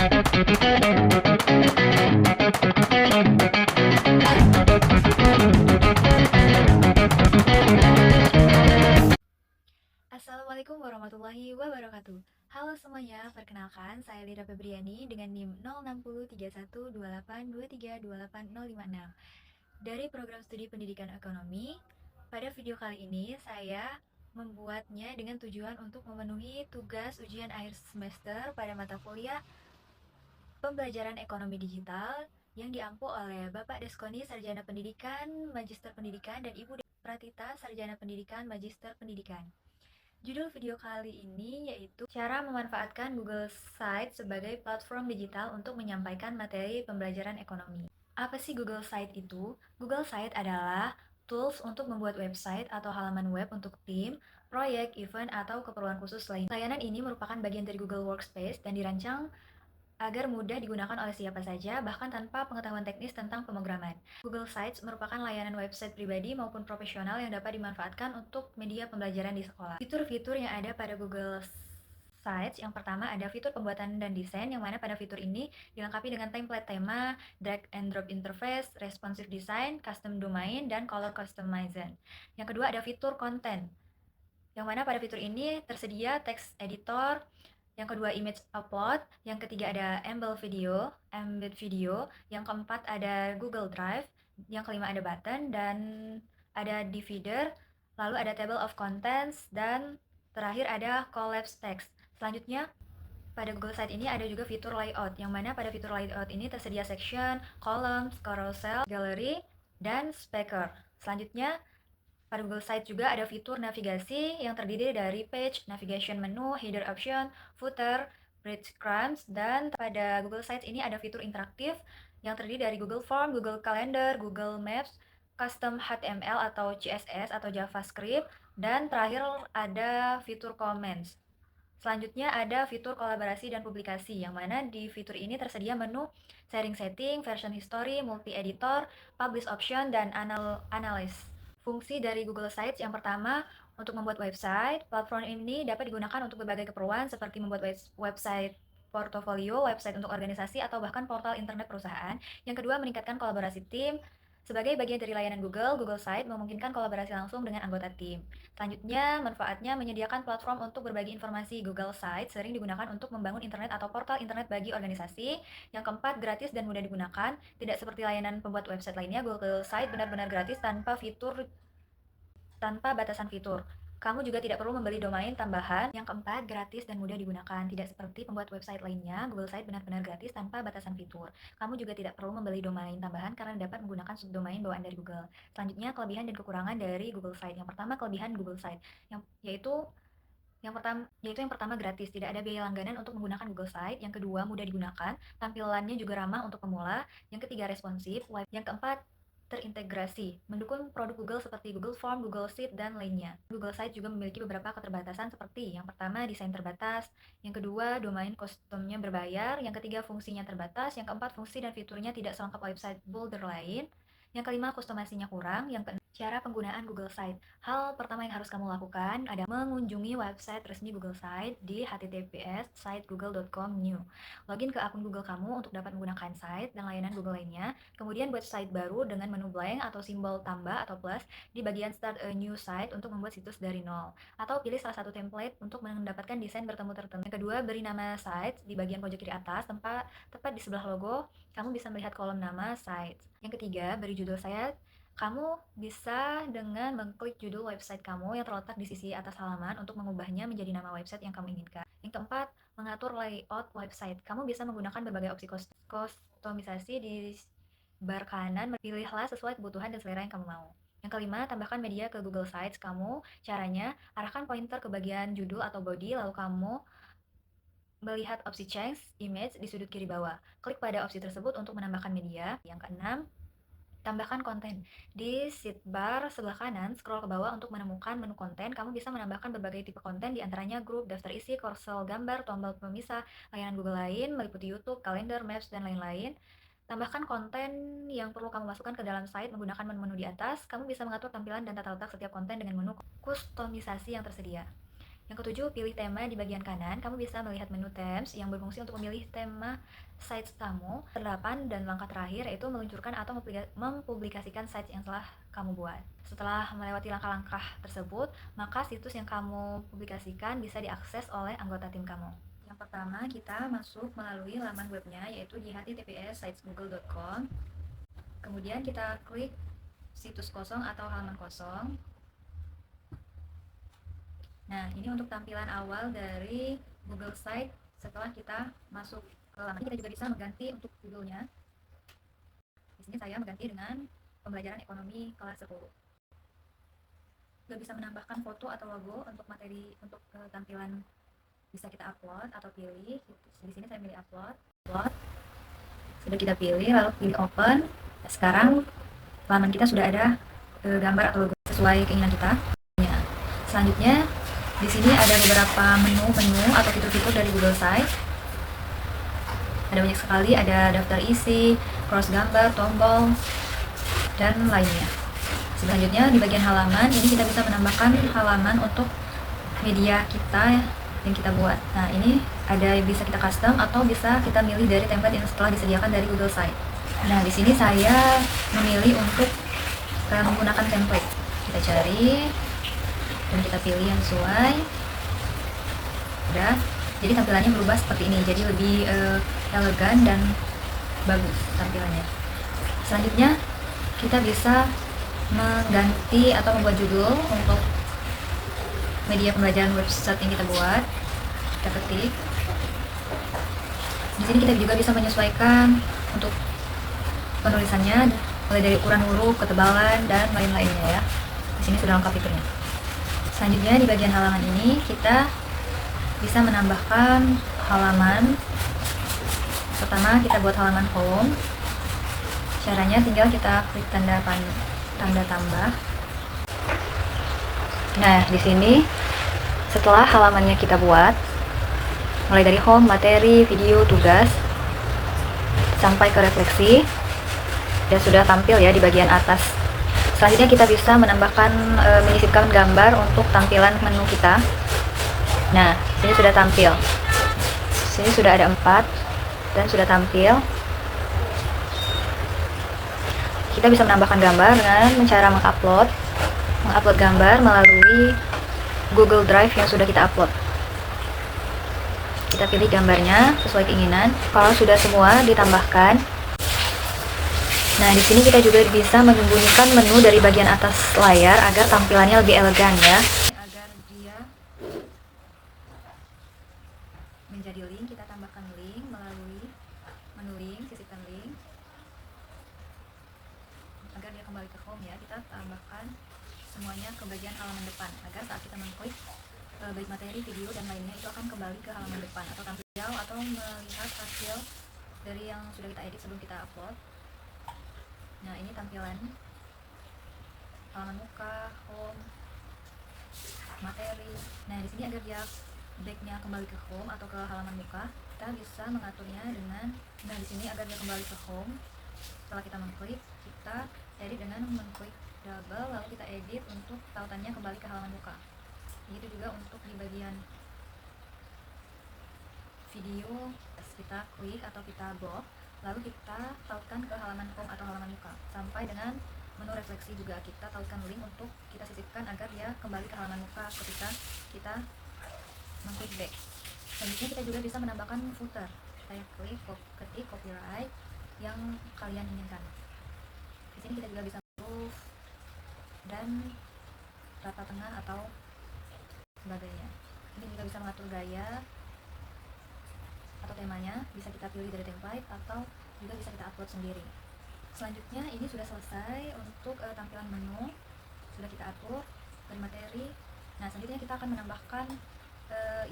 Assalamualaikum warahmatullahi wabarakatuh. Halo semuanya, perkenalkan saya Lira Febriani dengan NIM 060312823280556 dari program studi pendidikan ekonomi. Pada video kali ini saya membuatnya dengan tujuan untuk memenuhi tugas ujian akhir semester pada mata kuliah pembelajaran ekonomi digital yang diampu oleh Bapak Deskoni Sarjana Pendidikan, Magister Pendidikan, dan Ibu Pratita Sarjana Pendidikan, Magister Pendidikan. Judul video kali ini yaitu cara memanfaatkan Google Sites sebagai platform digital untuk menyampaikan materi pembelajaran ekonomi. Apa sih Google Site itu? Google Site adalah tools untuk membuat website atau halaman web untuk tim, proyek, event, atau keperluan khusus lain. Layanan ini merupakan bagian dari Google Workspace dan dirancang agar mudah digunakan oleh siapa saja, bahkan tanpa pengetahuan teknis tentang pemrograman. Google Sites merupakan layanan website pribadi maupun profesional yang dapat dimanfaatkan untuk media pembelajaran di sekolah. Fitur-fitur yang ada pada Google Sites, yang pertama ada fitur pembuatan dan desain, yang mana pada fitur ini dilengkapi dengan template tema, drag and drop interface, responsive design, custom domain, dan color customization. Yang kedua ada fitur konten, yang mana pada fitur ini tersedia text editor. Yang kedua image upload, yang ketiga ada embed video, yang keempat ada Google Drive, yang kelima ada button, dan ada divider, lalu ada table of contents, dan terakhir ada collapse text. Selanjutnya pada Google Site ini ada juga fitur layout, yang mana pada fitur layout ini tersedia section, columns, carousel, gallery, dan speaker. Selanjutnya pada Google Site juga ada fitur navigasi yang terdiri dari page, navigation menu, header option, footer, breadcrumbs, dan pada Google Sites ini ada fitur interaktif yang terdiri dari Google Form, Google Calendar, Google Maps, custom HTML atau CSS atau JavaScript, dan terakhir ada fitur comments. Selanjutnya ada fitur kolaborasi dan publikasi, yang mana di fitur ini tersedia menu sharing setting, version history, multi-editor, publish option, dan analysis. Fungsi dari Google Sites yang pertama, untuk membuat website. Platform ini dapat digunakan untuk berbagai keperluan seperti membuat website portofolio, website untuk organisasi, atau bahkan portal internet perusahaan. Yang kedua, meningkatkan kolaborasi tim. Sebagai bagian dari layanan Google Site memungkinkan kolaborasi langsung dengan anggota tim. Selanjutnya, manfaatnya menyediakan platform untuk berbagi informasi. Google Site sering digunakan untuk membangun internet atau portal internet bagi organisasi. Yang keempat, gratis dan mudah digunakan. Tidak seperti layanan pembuat website lainnya, Google Site benar-benar gratis tanpa batasan fitur. Kamu juga tidak perlu membeli domain tambahan. Yang keempat, gratis dan mudah digunakan. Tidak seperti pembuat website lainnya, Google Site benar-benar gratis tanpa batasan fitur. Kamu juga tidak perlu membeli domain tambahan karena dapat menggunakan subdomain bawaan dari Google. Selanjutnya, kelebihan dan kekurangan dari Google Site. Yang pertama, kelebihan Google Site, yaitu yang pertama gratis, tidak ada biaya langganan untuk menggunakan Google Site. Yang kedua, mudah digunakan, tampilannya juga ramah untuk pemula. Yang ketiga, responsif. Yang keempat, terintegrasi, mendukung produk Google seperti Google Form, Google Sheet, dan lainnya. Google Site juga memiliki beberapa keterbatasan seperti yang pertama, desain terbatas, yang kedua, domain customnya berbayar, yang ketiga, fungsinya terbatas, yang keempat, fungsi dan fiturnya tidak selengkap website builder lain, yang kelima, kustomasinya kurang, yang keenam, cara penggunaan Google Site. Hal pertama yang harus kamu lakukan adalah mengunjungi website resmi Google Site di https://sitegoogle.com/new. Login ke akun Google kamu untuk dapat menggunakan site dan layanan Google lainnya. Kemudian buat site baru dengan menu blank atau simbol tambah atau plus di bagian Start a New Site untuk membuat situs dari nol. Atau pilih salah satu template untuk mendapatkan desain bertemu tertentu. Yang kedua, beri nama site di bagian pojok kiri atas, tepat di sebelah logo. Kamu bisa melihat kolom nama site. Yang ketiga, beri judul site. Kamu bisa dengan mengklik judul website kamu yang terletak di sisi atas halaman untuk mengubahnya menjadi nama website yang kamu inginkan. Yang keempat, mengatur layout website. Kamu bisa menggunakan berbagai opsi kustomisasi di bar kanan. Pilihlah sesuai kebutuhan dan selera yang kamu mau. Yang kelima, tambahkan media ke Google Sites kamu. Caranya, arahkan pointer ke bagian judul atau body, lalu kamu melihat opsi Change Image di sudut kiri bawah. Klik pada opsi tersebut untuk menambahkan media. Yang keenam, tambahkan konten. Di sidebar sebelah kanan, scroll ke bawah untuk menemukan menu konten. Kamu bisa menambahkan berbagai tipe konten, diantaranya grup, daftar isi, carousel gambar, tombol pemisah, layanan Google lain, meliputi YouTube, kalender, Maps, dan lain-lain. Tambahkan konten yang perlu kamu masukkan ke dalam site menggunakan menu-menu di atas. Kamu bisa mengatur tampilan dan tata letak setiap konten dengan menu kustomisasi yang tersedia. Yang ketujuh, pilih tema di bagian kanan. Kamu bisa melihat menu themes yang berfungsi untuk memilih tema sites kamu. Terdelapan dan langkah terakhir yaitu meluncurkan atau mempublikasikan sites yang telah kamu buat. Setelah melewati langkah-langkah tersebut, maka situs yang kamu publikasikan bisa diakses oleh anggota tim kamu. Yang pertama, kita masuk melalui laman webnya, yaitu di https://sitesgoogle.com. Kemudian kita klik situs kosong atau halaman kosong. Nah, ini untuk tampilan awal dari Google Site setelah kita masuk ke laman. Kita juga bisa mengganti untuk judulnya. Di sini saya mengganti dengan pembelajaran ekonomi kelas 10. Juga bisa menambahkan foto atau logo untuk materi, untuk tampilan bisa kita upload atau pilih. Di sini saya pilih upload. Sudah kita pilih, lalu pilih open. Sekarang laman kita sudah ada gambar atau logo sesuai keinginan kita. Selanjutnya, di sini ada beberapa menu atau fitur-fitur dari Google Site. Ada banyak sekali, ada daftar isi, cross gambar, tombol, dan lainnya. Selanjutnya di bagian halaman, ini kita bisa menambahkan halaman untuk media kita yang kita buat. Nah, ini ada yang bisa kita custom atau bisa kita milih dari template yang setelah disediakan dari Google Site. Nah, di sini saya memilih untuk menggunakan template. Kita cari dan kita pilih yang sesuai. Udah, jadi tampilannya berubah seperti ini, jadi lebih elegan dan bagus tampilannya. Selanjutnya kita bisa mengganti atau membuat judul untuk media pembelajaran website yang kita buat. Kita ketik. Di sini kita juga bisa menyesuaikan untuk penulisannya, mulai dari ukuran huruf, ketebalan, dan lain-lainnya ya. Di sini sudah lengkap fiturnya. Selanjutnya di bagian halaman ini kita bisa menambahkan halaman. Pertama kita buat halaman home. Caranya tinggal kita klik tanda tambah. Nah, di sini setelah halamannya kita buat, mulai dari home, materi, video, tugas, sampai ke refleksi, dan sudah tampil ya di bagian atas. Selanjutnya kita bisa menambahkan, menyisipkan gambar untuk tampilan menu kita. Nah, ini sudah tampil. Sini sudah ada 4 dan sudah tampil. Kita bisa menambahkan gambar dengan cara mengupload gambar melalui Google Drive yang sudah kita upload. Kita pilih gambarnya sesuai keinginan. Kalau sudah semua ditambahkan, nah di sini kita juga bisa menyembunyikan menu dari bagian atas layar agar tampilannya lebih elegan ya. Agar dia menjadi link, kita tambahkan link melalui menu link, sisipkan link. Agar dia kembali ke home ya, kita tambahkan semuanya ke bagian halaman depan agar saat kita mengklik baik materi, video, dan lainnya itu akan kembali ke halaman depan atau tampil atau melihat hasil dari yang sudah kita edit sebelum kita upload. Nah, ini tampilan halaman muka, home, materi. Nah, di sini agar dia backnya kembali ke home atau ke halaman muka, kita bisa mengaturnya dengan, nah di sini agar dia kembali ke home. Setelah kita mengklik, kita edit dengan mengklik double, lalu kita edit untuk tautannya kembali ke halaman muka. Begitu juga untuk di bagian video, kita klik atau kita blok, lalu kita tautkan ke halaman home atau halaman muka. Sampai dengan menu refleksi juga kita tautkan link untuk kita sisipkan agar dia kembali ke halaman muka ketika kita mengklik back. Selanjutnya kita juga bisa menambahkan footer. Saya ketik copyright yang kalian inginkan. Di sini kita juga bisa move dan rata tengah atau sebagainya. Ini juga bisa mengatur gaya atau temanya, bisa kita pilih dari template atau juga bisa kita upload sendiri. Selanjutnya ini sudah selesai untuk tampilan menu, sudah kita atur dari materi. Nah, selanjutnya kita akan menambahkan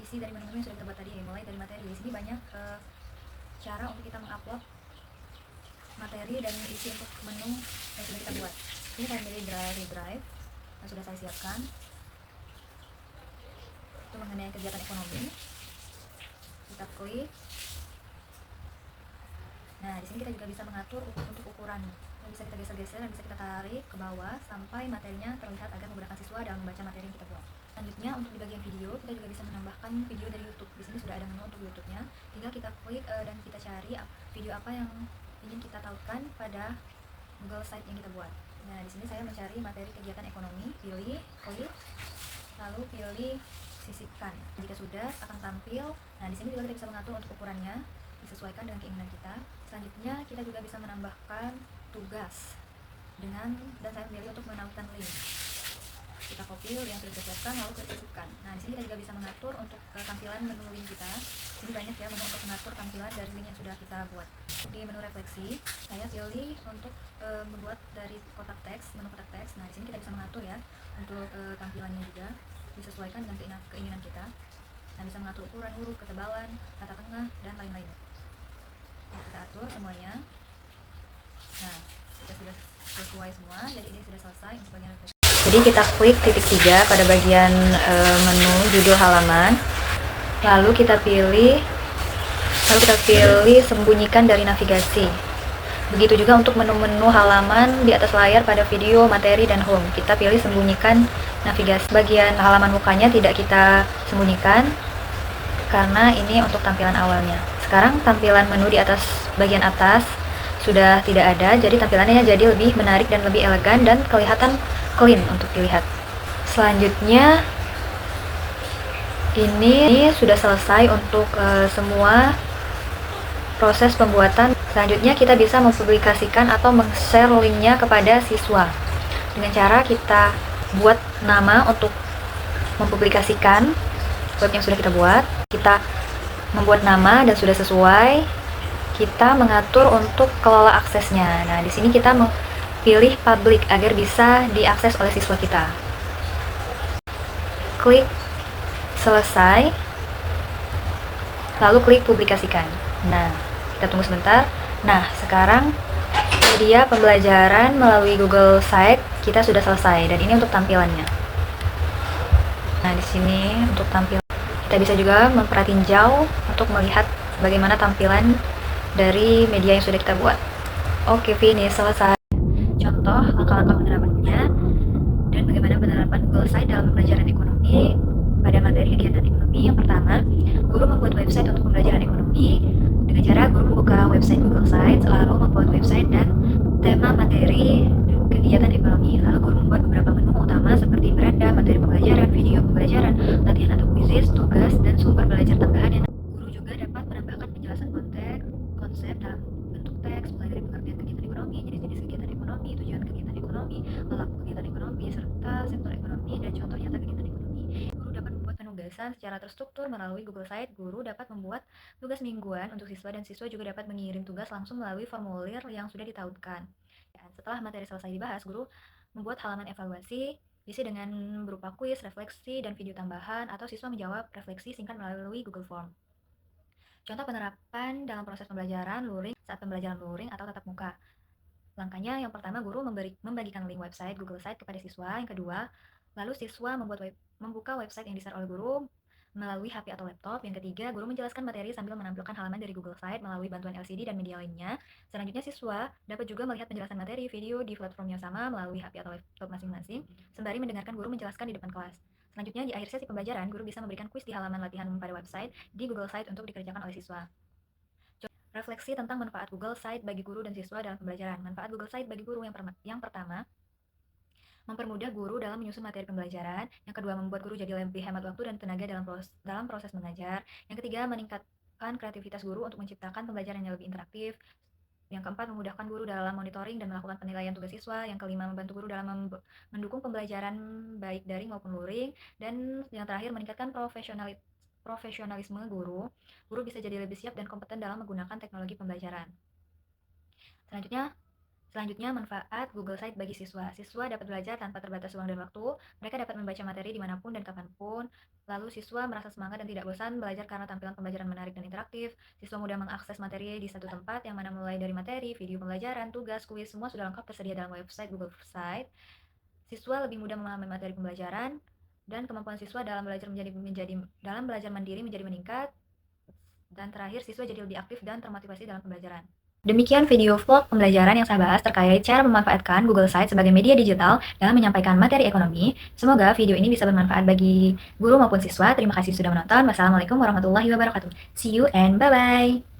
isi dari menu-menu yang sudah kita buat tadi, mulai dari materi. Di sini banyak cara untuk kita mengupload materi dan isi untuk menu yang sudah kita buat. Ini saya pilih drive yang sudah saya siapkan. Itu mengenai kegiatan ekonomi. Kita klik. Nah, di sini kita juga bisa mengatur untuk ukuran. Bisa kita geser-geser dan bisa kita tarik ke bawah sampai materinya terlihat agar memudahkan siswa dalam membaca materi yang kita buat. Selanjutnya untuk di bagian video kita juga bisa menambahkan video dari YouTube. Di sini sudah ada menu untuk YouTube-nya. Tinggal kita klik dan kita cari video apa yang ingin kita tautkan pada Google Site yang kita buat. Nah, di sini saya mencari materi kegiatan ekonomi, pilih klik, lalu pilih sisipkan. Jika sudah akan tampil. Nah, di sini juga kita bisa mengatur untuk ukurannya, disesuaikan dengan keinginan kita. Selanjutnya kita juga bisa menambahkan tugas dan saya memilih untuk menambahkan link. Kita copy yang sudah kita siapkan lalu kita sisipkan. Nah, di sini kita juga bisa mengatur untuk tampilan menu link kita. Ini banyak ya menu untuk mengatur tampilan dari link yang sudah kita buat. Di menu refleksi, saya pilih untuk membuat dari kotak teks, menu kotak teks. Nah, di sini kita bisa mengatur ya untuk tampilannya juga disesuaikan dengan keinginan kita. Nah, bisa mengatur ukuran huruf, ketebalan, kata tengah, dan lain-lain. Nah, kita atur semuanya. Nah, kita sudah sesuai semua, jadi ini sudah selesai untuk bagian refleksi. Jadi kita klik titik 3 pada bagian menu judul halaman, lalu kita pilih sembunyikan dari navigasi. Begitu juga untuk menu-menu halaman di atas layar pada video, materi, dan home. Kita pilih sembunyikan navigasi. Bagian halaman mukanya tidak kita sembunyikan karena ini untuk tampilan awalnya. Sekarang tampilan menu di atas bagian atas sudah tidak ada, jadi tampilannya jadi lebih menarik dan lebih elegan dan kelihatan clean untuk dilihat. Selanjutnya ini sudah selesai untuk semua proses pembuatan. Selanjutnya kita bisa mempublikasikan atau meng-share linknya kepada siswa dengan cara kita buat nama untuk mempublikasikan web yang sudah kita buat. Kita membuat nama dan sudah sesuai, kita mengatur untuk kelola aksesnya. Nah, di sini kita pilih public agar bisa diakses oleh siswa kita. Klik selesai, lalu klik publikasikan. Nah, kita tunggu sebentar. Nah, sekarang media pembelajaran melalui Google Site kita sudah selesai dan ini untuk tampilannya. Nah, di sini untuk tampilan kita bisa juga memperhatinjau untuk melihat bagaimana tampilan dari media yang sudah kita buat. Oke, finish, selesai. Contoh langkah-langkah penerapannya dan bagaimana penerapan Google Site dalam pembelajaran ekonomi pada materi kegiatan ekonomi. Yang pertama, guru membuat website untuk pembelajaran ekonomi dengan cara guru membuka website Google Site, lalu membuat website dan tema materi kegiatan ekonomi. Lalu guru membuat beberapa menu utama seperti beranda, materi pembelajaran, video pembelajaran, latihan atau kuisis, tugas, dan sumber belajar tambahan. Guru juga dapat menambahkan penjelasan konsep dalam bentuk teks, mulai dari pengertian kegiatan ekonomi, jenis-jenis kegiatan ekonomi, tujuan kegiatan ekonomi, pelaku kegiatan ekonomi, serta sektor ekonomi dan contoh nyata kegiatan ekonomi. Guru dapat membuat penugasan secara terstruktur melalui Google Site. Guru dapat membuat tugas mingguan untuk siswa dan siswa juga dapat mengirim tugas langsung melalui formulir yang sudah ditautkan. Setelah materi selesai dibahas, guru membuat halaman evaluasi diisi dengan berupa kuis, refleksi, dan video tambahan, atau siswa menjawab refleksi singkat melalui Google Form. Contoh penerapan dalam proses pembelajaran luring saat pembelajaran luring atau tatap muka. Langkahnya yang pertama, guru membagikan link website Google Site kepada siswa. Yang kedua, lalu siswa membuka website yang di-share oleh guru melalui HP atau laptop. Yang ketiga, guru menjelaskan materi sambil menampilkan halaman dari Google Site melalui bantuan LCD dan media lainnya. Selanjutnya, siswa dapat juga melihat penjelasan materi video di platform yang sama melalui HP atau laptop masing-masing, sembari mendengarkan guru menjelaskan di depan kelas. Selanjutnya, di akhir sesi pembelajaran, guru bisa memberikan kuis di halaman latihan pada website di Google Site untuk dikerjakan oleh siswa. Refleksi tentang manfaat Google Site bagi guru dan siswa dalam pembelajaran. Manfaat Google Site bagi guru yang pertama, mempermudah guru dalam menyusun materi pembelajaran. Yang kedua, membuat guru jadi lebih hemat waktu dan tenaga dalam proses mengajar. Yang ketiga, meningkatkan kreativitas guru untuk menciptakan pembelajaran yang lebih interaktif. Yang keempat, memudahkan guru dalam monitoring dan melakukan penilaian tugas siswa. Yang kelima, membantu guru dalam mendukung pembelajaran baik daring maupun luring. Dan yang terakhir, meningkatkan profesionalisme guru. Guru bisa jadi lebih siap dan kompeten dalam menggunakan teknologi pembelajaran. Selanjutnya, manfaat Google Site bagi siswa. Siswa dapat belajar tanpa terbatas ruang dan waktu. Mereka dapat membaca materi dimanapun dan kapanpun. Lalu siswa merasa semangat dan tidak bosan belajar karena tampilan pembelajaran menarik dan interaktif. Siswa mudah mengakses materi di satu tempat, yang mana mulai dari materi, video pembelajaran, tugas, kuis, semua sudah lengkap tersedia dalam website Google Site. Siswa lebih mudah memahami materi pembelajaran dan kemampuan siswa dalam belajar mandiri menjadi meningkat. Dan terakhir, siswa jadi lebih aktif dan termotivasi dalam pembelajaran. Demikian video vlog pembelajaran yang saya bahas terkait cara memanfaatkan Google Sites sebagai media digital dalam menyampaikan materi ekonomi. Semoga video ini bisa bermanfaat bagi guru maupun siswa. Terima kasih sudah menonton. Wassalamualaikum warahmatullahi wabarakatuh. See you and bye-bye.